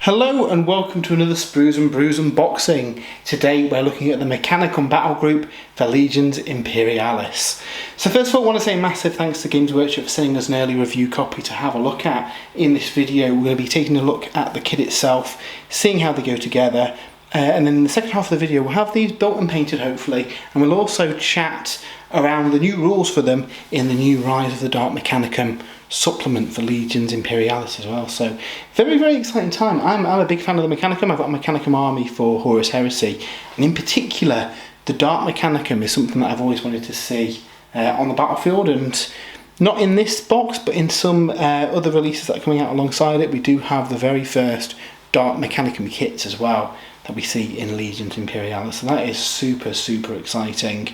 Hello and welcome to another Sprues and Brews unboxing. Today we're looking at the Mechanicum Battle Group for Legions Imperialis. So first of all I want to say a massive thanks to Games Workshop for sending us an early review copy to have a look at. In this video we're going to be taking a look at the kit itself, seeing how they go together, and then in the second half of the video we'll have these built and painted hopefully, and we'll also chat around the new rules for them in the new Rise of the Dark Mechanicum supplement for Legions Imperialis as well. So very exciting time. I'm a big fan of the Mechanicum. I've got a Mechanicum army for Horus Heresy, and in particular the Dark Mechanicum is something that I've always wanted to see on the battlefield, and not in this box but in some other releases that are coming out alongside it. We do have the very first Dark Mechanicum kits as well that we see in Legions Imperialis, so that is super exciting.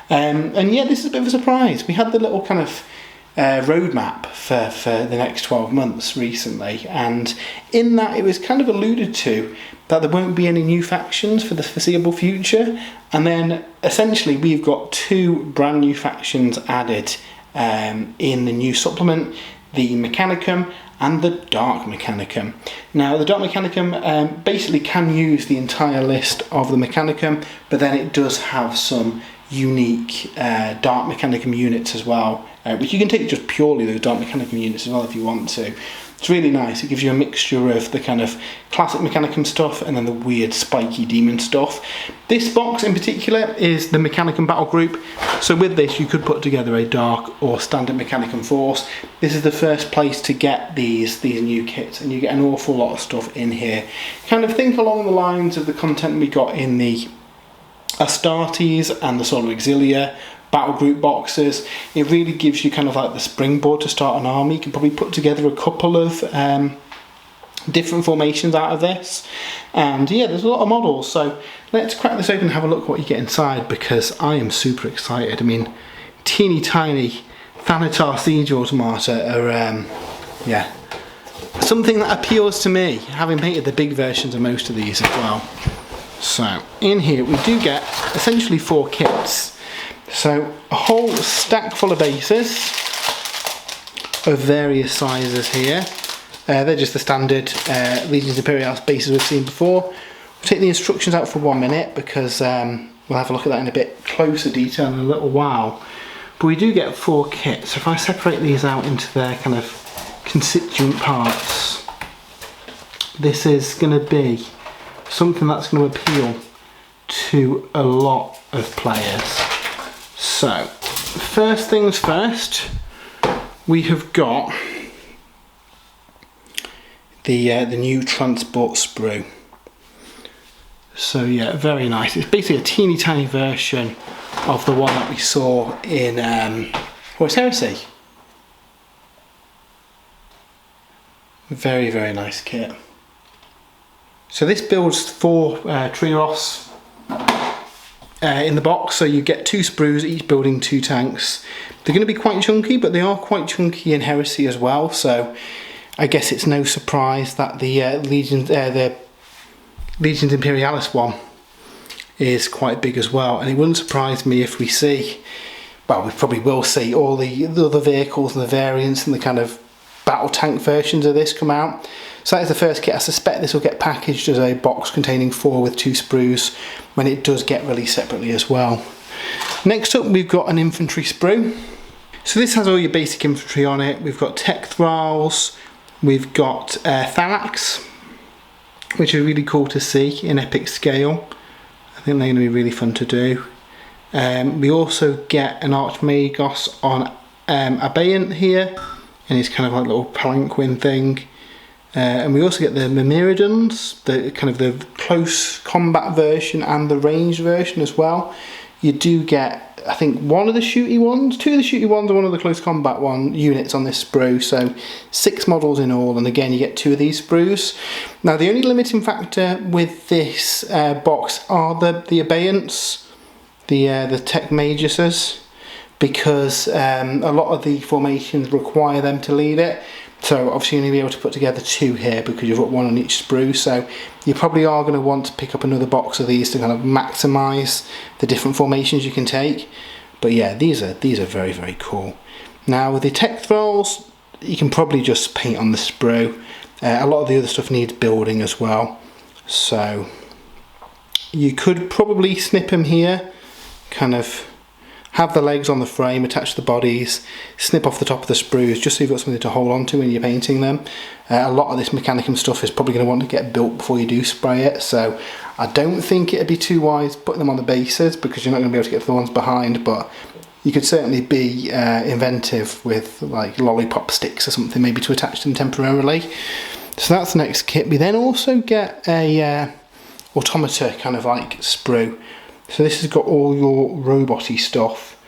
And yeah, this is a bit of a surprise. We had the little kind of roadmap for the next 12 months recently, and in that it was kind of alluded to that there won't be any new factions for the foreseeable future, and then essentially we've got two brand new factions added in the new supplement, the Mechanicum and the Dark Mechanicum. Now the Dark Mechanicum basically can use the entire list of the Mechanicum, but then it does have some unique Dark Mechanicum units as well, which you can take just purely those Dark Mechanicum units as well if you want to. It's really nice. It gives you a mixture of the kind of classic Mechanicum stuff and then the weird spiky demon stuff. This box in particular is the Mechanicum Battle Group, so with this you could put together a Dark or standard Mechanicum force. This is the first place to get these new kits, and you get an awful lot of stuff in here. Kind of think along the lines of the content we got in the Astartes and the Solar Auxilia battle group boxes. It really gives you kind of like the springboard to start an army. You can probably put together a couple of different formations out of this, and yeah, there's a lot of models. So let's crack this open and have a look at what you get inside, because I am super excited. I mean, teeny tiny Thanatar Siege Automata are yeah, something that appeals to me, having painted the big versions of most of these as well. So in here we do get essentially 4 kits. So a whole stack full of bases of various sizes here. They're just the standard Legions Imperialis bases we've seen before. We'll take the instructions out for 1 minute because we'll have a look at that in a bit closer detail in a little while. But we do get 4 kits. So if I separate these out into their kind of constituent parts, this is going to be something that's going to appeal to a lot of players. So first things first, we have got the new transport sprue. So yeah, very nice. It's basically a teeny tiny version of the one that we saw in Horus Heresy. Very nice kit. So this builds 4 Trios in the box, so you get 2 sprues, each building 2 tanks. They're going to be quite chunky, but they are quite chunky in Heresy as well, so I guess it's no surprise that the Legions Imperialis one is quite big as well. And it wouldn't surprise me if we see, well, we probably will see all the other vehicles and the variants and the kind of battle tank versions of this come out. So that is the first kit. I suspect this will get packaged as a box containing 4 with 2 sprues when it does get released separately as well. Next up we've got an infantry sprue. So this has all your basic infantry on it. We've got tech thralls, we've got Thanax, which are really cool to see in Epic Scale. I think they're going to be really fun to do. We also get an Archmagos on Abeyant here, and it's kind of like a little palanquin thing. And we also get the Myrmidons, the kind of the close combat version and the ranged version as well. You do get, I think, 1 of the shooty ones, 2 of the shooty ones and 1 of the close combat units on this sprue, so 6 models in all, and again you get 2 of these sprues. Now the only limiting factor with this box are the Abeyants, the Tech Maguses, because a lot of the formations require them to lead it. So obviously you're going to be able to put together 2 here because you've got 1 on each sprue, so you probably are going to want to pick up another box of these to kind of maximise the different formations you can take. But yeah, these are very cool. Now with the tech thralls, you can probably just paint on the sprue. A lot of the other stuff needs building as well, so you could probably snip them here, kind of have the legs on the frame, attach the bodies, snip off the top of the sprues just so you've got something to hold on to when you're painting them. A lot of this Mechanicum stuff is probably going to want to get built before you do spray it, so I don't think it'd be too wise putting them on the bases because you're not going to be able to get to the ones behind, but you could certainly be inventive with like lollipop sticks or something maybe to attach them temporarily. So that's the next kit. We then also get a automata kind of like sprue. So this has got all your robot-y stuff.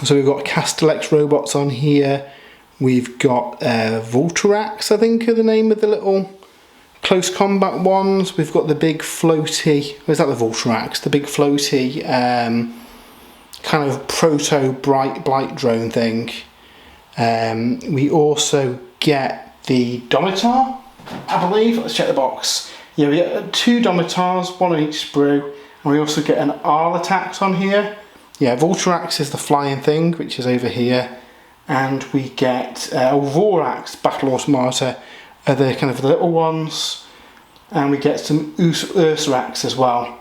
So we've got Castellex robots on here. We've got Voltarax, I think are the name of the little close combat ones. We've got the big floaty, or is that the Voltarax? The big floaty kind of proto blight drone thing. We also get the Domitar, I believe. Let's check the box. Yeah, we get 2 Domitars, 1 on each sprue. And we also get an Arlatax on here. Yeah, Voltarax is the flying thing, which is over here. And we get Vorax Battle Automata, are the kind of the little ones. And we get some Ursarax as well.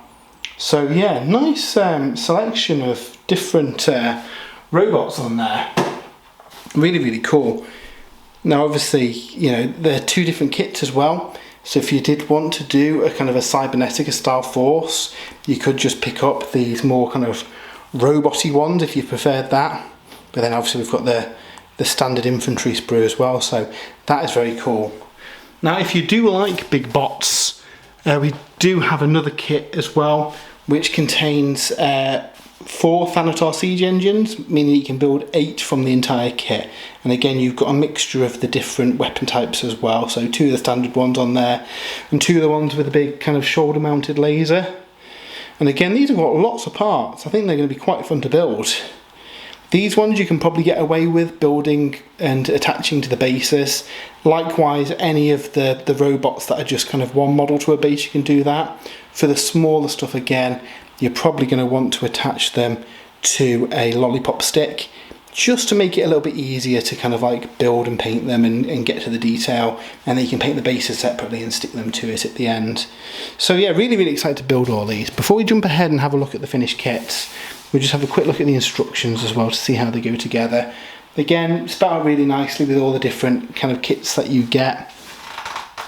So yeah, nice selection of different robots on there. Really, really cool. Now obviously, you know, there are 2 different kits as well. So if you did want to do a kind of a Cybernetica style force, you could just pick up these more kind of robot-y ones if you preferred that. But then obviously we've got the standard infantry sprue as well, so that is very cool. Now if you do like big bots, we do have another kit as well, which contains 4 Thanatar siege engines, meaning you can build 8 from the entire kit. And again, you've got a mixture of the different weapon types as well. So 2 of the standard ones on there, and 2 of the ones with a big kind of shoulder mounted laser. And again, these have got lots of parts. I think they're going to be quite fun to build. These ones you can probably get away with building and attaching to the bases. Likewise, any of the robots that are just kind of one model to a base, you can do that. For the smaller stuff, again, you're probably going to want to attach them to a lollipop stick just to make it a little bit easier to kind of like build and paint them and get to the detail, and then you can paint the bases separately and stick them to it at the end. So yeah, really, really excited to build all these. Before we jump ahead and have a look at the finished kits, we'll just have a quick look at the instructions as well to see how they go together. Again, spelled out really nicely with all the different kind of kits that you get.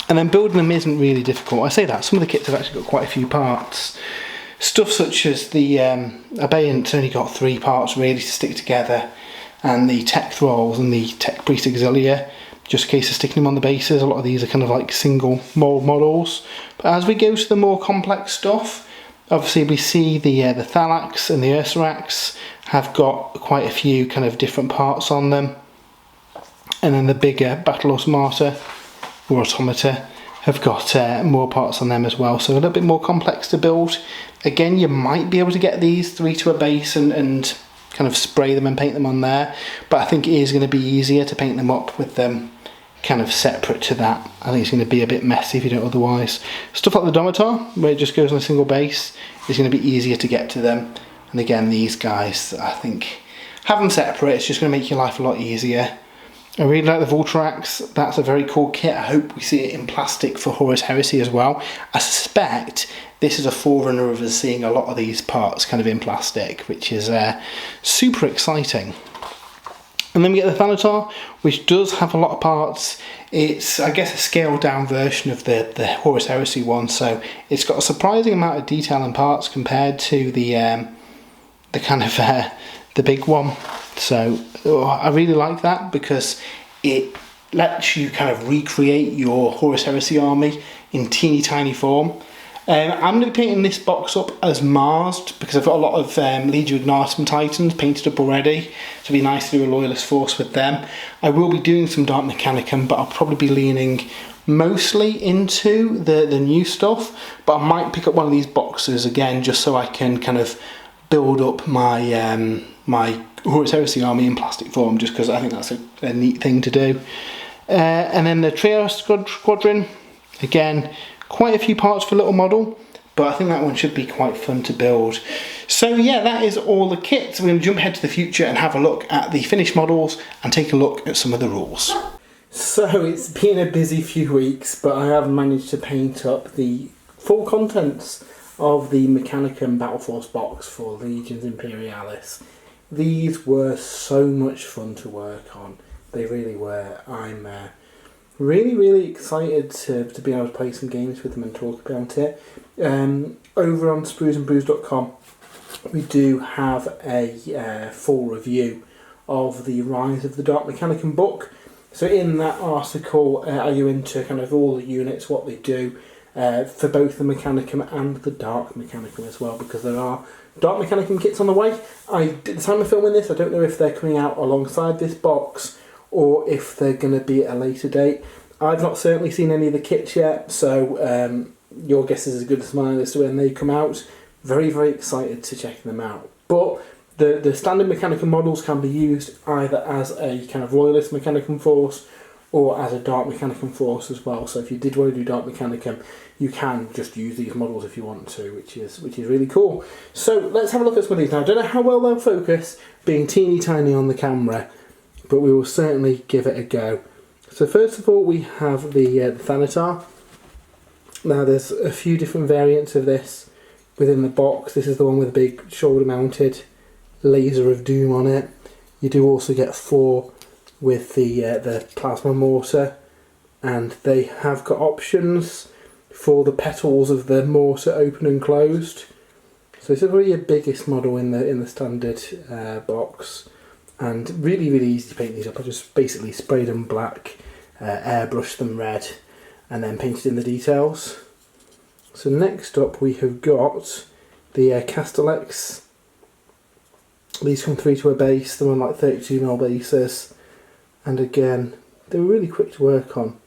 And then building them isn't really difficult. I say that, some of the kits have actually got quite a few parts. Stuff such as the Abeyant's only got 3 parts really to stick together, and the Tech Thralls and the Tech Priest Auxilia, just a case of sticking them on the bases. A lot of these are kind of like single mold models. But as we go to the more complex stuff, obviously we see the Thalax and the Ursarax have got quite a few kind of different parts on them. And then the bigger Battle Automata or Automata have got more parts on them as well, so a little bit more complex to build. Again, you might be able to get these 3 to a base and kind of spray them and paint them on there, but I think it is going to be easier to paint them up with them kind of separate to that. I think it's going to be a bit messy if you don't otherwise. Stuff like the Domitar, where it just goes on a single base, is going to be easier to get to them. And again, these guys, I think, have them separate, it's just going to make your life a lot easier. I really like the Voltarax. That's a very cool kit. I hope we see it in plastic for Horus Heresy as well. I suspect this is a forerunner of us seeing a lot of these parts kind of in plastic, which is super exciting. And then we get the Thanatar, which does have a lot of parts. It's, I guess, a scaled down version of the Horus Heresy one, so it's got a surprising amount of detail and parts compared to the kind of the big one. So I really like that because it lets you kind of recreate your Horus Heresy army in teeny tiny form. I'm going to be painting this box up as Marsed because I've got a lot of Legion Imperialis Titans painted up already, so it'd be nice to do a Loyalist force with them. I will be doing some Dark Mechanicum, but I'll probably be leaning mostly into the new stuff, but I might pick up one of these boxes again just so I can kind of build up my my Horus Heresy army in plastic form, just because I think that's a neat thing to do. And then the Trio Squadron, again, quite a few parts for a little model, but I think that one should be quite fun to build. So yeah, that is all the kits. We're going to jump ahead to the future and have a look at the finished models and take a look at some of the rules. So it's been a busy few weeks, but I have managed to paint up the full contents of the Mechanicum Battle Force box for Legions Imperialis. These were so much fun to work on. They really were. I'm really excited to be able to play some games with them and talk about it. Over on spruesandbrews.com we do have a full review of the Rise of the Dark Mechanicum book. So in that article I go into kind of all the units, what they do for both the Mechanicum and the Dark Mechanicum as well, because there are Dark Mechanicum kits on the way. At the time of filming this, I don't know if they're coming out alongside this box or if they're going to be at a later date. I've not certainly seen any of the kits yet, so your guess is as good as mine as to when they come out. Very excited to check them out. But the standard Mechanicum models can be used either as a kind of Royalist Mechanicum force or as a Dark Mechanicum force as well. So if you did want to do Dark Mechanicum, you can just use these models if you want to, which is really cool. So let's have a look at some of these now. I don't know how well they'll focus, being teeny tiny on the camera, but we will certainly give it a go. So first of all, we have the Thanatar. Now there's a few different variants of this within the box. This is the one with a big shoulder-mounted laser of doom on it. You do also get 4 with the plasma mortar, and they have got options for the petals of the mortar open and closed. So it's probably your biggest model in the standard box, and really easy to paint these up. I just basically sprayed them black, airbrushed them red, and then painted in the details. So next up we have got the Castellex. These come 3 to a base. They're on like 32mm bases, and again they were really quick to work on.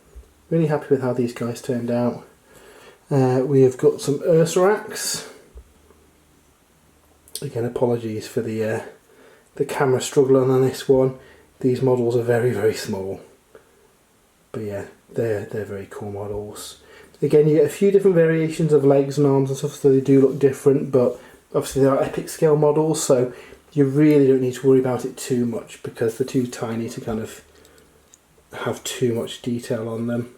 Really happy with how these guys turned out. We have got some Ursarax. Again, apologies for the camera struggling on this one. These models are very small, but yeah, they're very cool models. Again, you get a few different variations of legs and arms and stuff, so they do look different, but obviously they are epic scale models, so you really don't need to worry about it too much because they're too tiny to kind of have too much detail on them.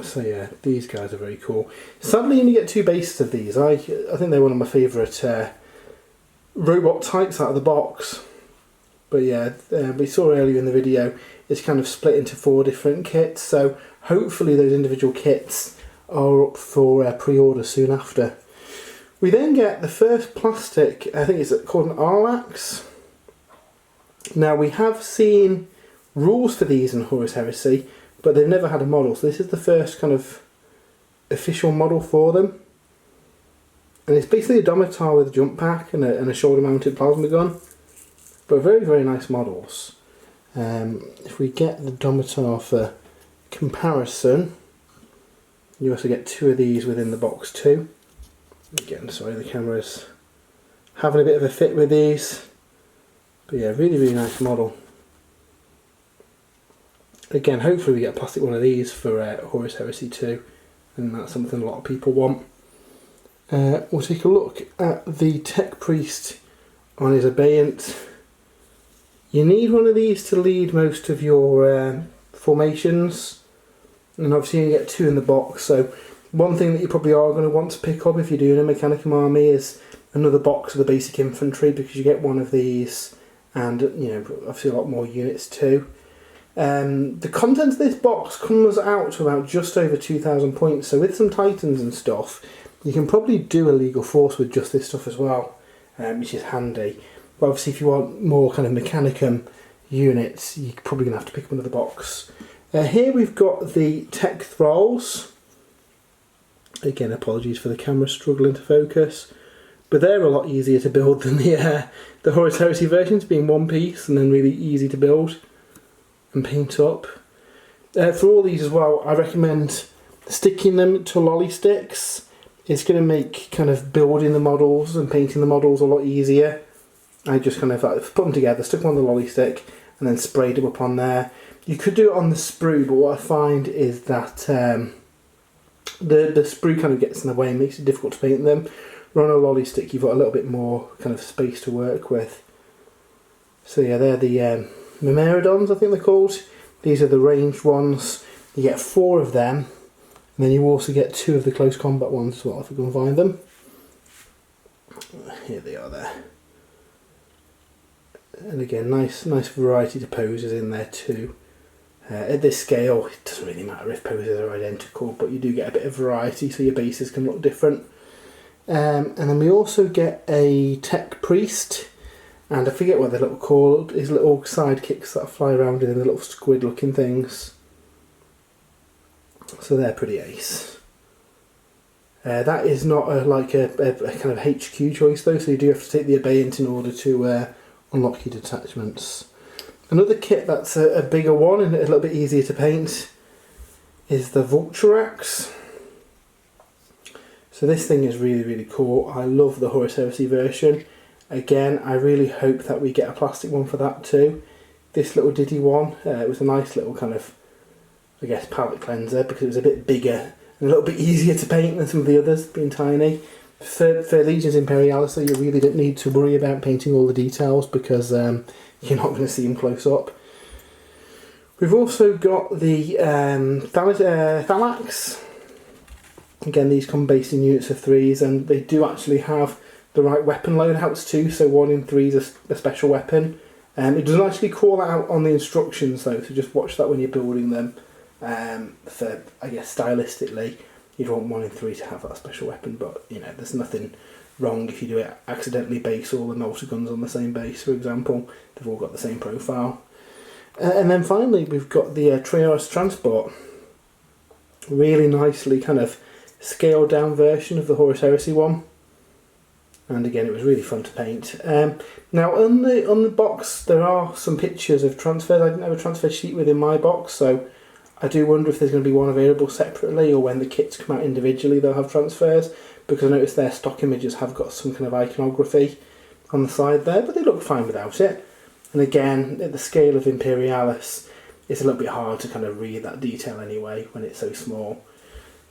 So yeah, these guys are very cool. Sadly, you only get 2 bases of these. I think they're one of my favourite robot types out of the box. But yeah, we saw earlier in the video, it's kind of split into 4 different kits, so hopefully those individual kits are up for pre-order soon after. We then get the first plastic, I think it's called an Arlax. Now we have seen rules for these in Horus Heresy, but they've never had a model, so this is the first kind of official model for them. And it's basically a Domitar with a jump pack and a shoulder mounted plasma gun. But very nice models. If we get the Domitar for comparison, you also get 2 of these within the box too. Again, sorry, the camera's having a bit of a fit with these. But yeah, really nice model. Again, hopefully we get a plastic one of these for Horus Heresy 2, and that's something a lot of people want. We'll take a look at the Tech Priest on his Abeyant. You need one of these to lead most of your formations, and obviously you get 2 in the box, so one thing that you probably are going to want to pick up if you're doing a Mechanicum army is another box of the basic infantry, because you get 1 of these and, you know, obviously a lot more units too. The contents of this box comes out to about just over 2,000 points, so with some Titans and stuff you can probably do a legal force with just this stuff as well, which is handy. But obviously if you want more kind of Mechanicum units, you're probably going to have to pick up another box. Here we've got the Tech Thralls. Again, apologies for the camera struggling to focus, but they're a lot easier to build than the Horus Heresy versions, being 1 piece and then really easy to build and paint up. For all these as well, I recommend sticking them to lolly sticks. It's going to make kind of building the models and painting the models a lot easier. I just kind of put them together, stuck them on the lolly stick, and then sprayed them up on there. You could do it on the sprue, but what I find is that the sprue kind of gets in the way and makes it difficult to paint them. Where on a lolly stick you've got a little bit more kind of space to work with. So yeah, they're the Myrmidons, I think they're called. These are the ranged ones. You get 4 of them, and then you also get 2 of the close combat ones as well, if you can find them. Here they are there. And again, nice variety to poses in there too. At this scale, it doesn't really matter if poses are identical, but you do get a bit of variety, so your bases can look different. And then we also get a tech priest, and I forget what they're little called, his little sidekicks that fly around in the little squid looking things. So they're pretty ace. That is not like a kind of HQ choice though, so you do have to take the Abeyant in order to unlock your detachments. Another kit that's a bigger one and a little bit easier to paint is the Vulturax. So this thing is really cool. I love the Horus Heresy version. Again, I really hope that we get a plastic one for that too. This little Diddy one, it was a nice little kind of, I guess, palette cleanser because it was a bit bigger and a little bit easier to paint than some of the others, being tiny. For Legions Imperialis, so you really don't need to worry about painting all the details because you're not going to see them close up. We've also got the Thalax. Again, these come based in units of 3s, and they do actually have the right weapon loadouts too, so 1 in 3 is a special weapon. It doesn't actually call that out on the instructions though, so just watch that when you're building them. For, I guess, stylistically, you'd want 1 in 3 to have that special weapon, but you know, there's nothing wrong if you do it accidentally base all the melter guns on the same base, for example. They've all got the same profile. And then finally we've got the Trios Transport. Really nicely kind of scaled down version of the Horus Heresy one. And again, it was really fun to paint. Now on the box there are some pictures of transfers. I didn't have a transfer sheet within my box, so I do wonder if there's going to be one available separately, or when the kits come out individually they'll have transfers, because I noticed their stock images have got some kind of iconography on the side there, but they look fine without it. And again, at the scale of Imperialis, it's a little bit hard to kind of read that detail anyway when it's so small.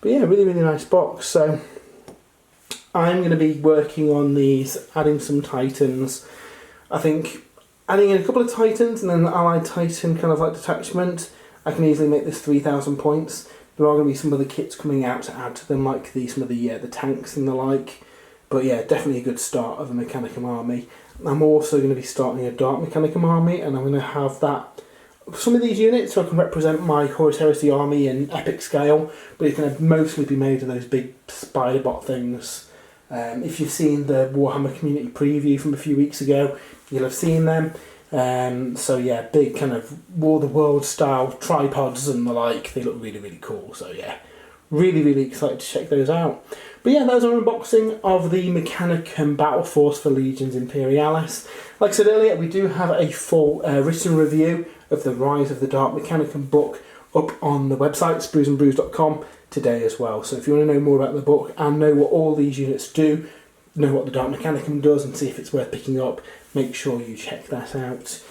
But yeah, really nice box. So I'm going to be working on these, adding some Titans. I think adding in a couple of Titans and then an allied Titan kind of like detachment, I can easily make this 3,000 points. There are going to be some other kits coming out to add to them, like some of the tanks and the like. But yeah, definitely a good start of a Mechanicum army. I'm also going to be starting a Dark Mechanicum army, and I'm going to have that. Some of these units so I can represent my Horus Heresy army in epic scale, but it's going to mostly be made of those big spider bot things. If you've seen the Warhammer community preview from a few weeks ago, you'll have seen them. So yeah, big kind of War of the World style tripods and the like. They look really cool, so yeah, really excited to check those out. But yeah, that was our unboxing of the Mechanicum Battle Force for Legions Imperialis. Like I said earlier, we do have a full written review of the Rise of the Dark Mechanicum book up on the website, spruesandbrews.com, today as well. So if you want to know more about the book and know what all these units do, know what the Dark Mechanicum does and see if it's worth picking up, make sure you check that out.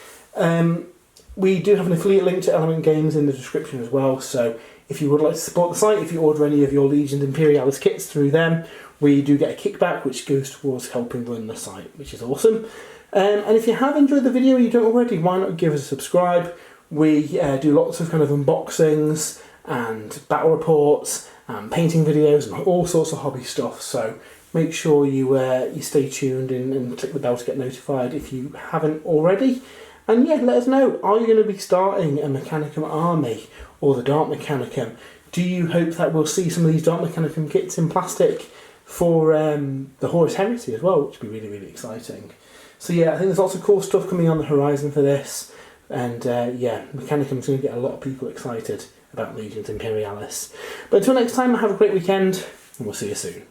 We do have an affiliate link to Element Games in the description as well, so if you would like to support the site, if you order any of your Legions Imperialis kits through them, we do get a kickback which goes towards helping run the site, which is awesome. And if you have enjoyed the video and you don't already, why not give us a subscribe? We do lots of kind of unboxings and battle reports and painting videos and all sorts of hobby stuff, so make sure you stay tuned and click the bell to get notified if you haven't already. And yeah, let us know, are you going to be starting a Mechanicum army or the Dark Mechanicum? Do you hope that we'll see some of these Dark Mechanicum kits in plastic for the Horus Heresy as well, which would be really exciting. So yeah, I think there's lots of cool stuff coming on the horizon for this, and yeah, Mechanicum's going to get a lot of people excited about Legions Imperialis. But until next time, have a great weekend, and we'll see you soon.